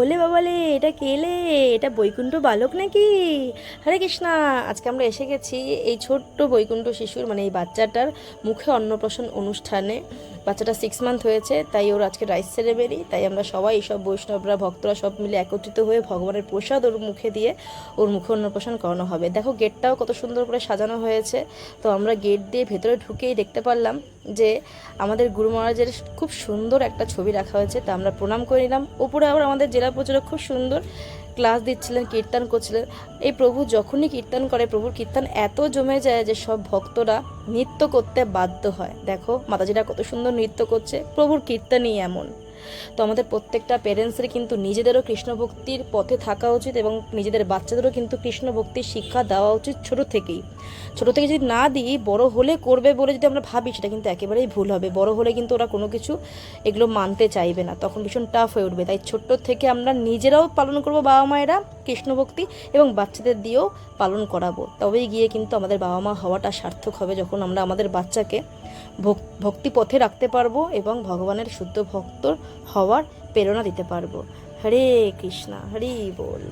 ওলে বাবালে, এটা কেলে? এটা বৈকুণ্ঠ বালক নাকি? হরে কৃষ্ণা। আজকে আমরা এসে গেছি এই ছোট্ট বৈকুণ্ঠ শিশুর, মানে এই বাচ্চাটার মুখে অন্নপ্রাশন অনুষ্ঠানে। বাচ্চাটা 6 মান্থ হয়েছে, তাই ওর আজকে রাইস সেরেমনি। তাই আমরা সবাই, সব বৈষ্ণবরা, ভক্তরা সব মিলে একত্রিত হয়ে ভগবানের প্রসাদ ওর মুখে দিয়ে ওর মুখে অন্নপ্রাশন করানো হবে। দেখো গেটটাও কত সুন্দর করে সাজানো হয়েছে। তো আমরা গেট দিয়ে ভেতরে ঢুকেই দেখতে পারলাম যে আমাদের গুরু মহারাজের খুব সুন্দর একটা ছবি রাখা হয়েছে। তা আমরা প্রণাম করে নিলাম। উপরে আবার আমাদের জেলা প্রচারক খুব সুন্দর ক্লাস দিচ্ছিলেন, কীর্তন করছিলেন। এই প্রভু যখনই কীর্তন করে, প্রভুর কীর্তন এত জমে যায় যে সব ভক্তরা নৃত্য করতে বাধ্য হয়। দেখো মাতাজিরা কত সুন্দর নৃত্য করছে, প্রভুর কীর্তনই এমন। তো আমাদের প্রত্যেকটা পেরেন্টসের কিন্তু নিজেদেরও কৃষ্ণ ভক্তির পথে থাকা উচিত এবং নিজেদের বাচ্চাদেরও কিন্তু কৃষ্ণ ভক্তির শিক্ষা দেওয়া উচিত ছোট থেকেই। ছোট থেকে যদি না দিই, বড় হলে করবে বলে যদি আমরা ভাবি, সেটা কিন্তু একেবারেই ভুল হবে। বড় হলে কিন্তু ওরা কোনো কিছু এগুলো মানতে চাইবে না, তখন ভীষণ টাফ হয়ে উঠবে। তাই ছোট্ট থেকে আমরা নিজেরাও পালন করব, বাবা মায়েরা, কৃষ্ণ ভক্তি, এবং বাচ্চাদের দিয়েও পালন করাবো। তবেই গিয়ে কিন্তু আমাদের বাবা মা হওয়াটা সার্থক হবে, যখন আমরা আমাদের বাচ্চাকে ভক্তি পথে রাখতে পারবো এবং ভগবানের শুদ্ধ ভক্ত হওয়ার প্রেরণা দিতে পারবো। হরে কৃষ্ণা, হরি বল।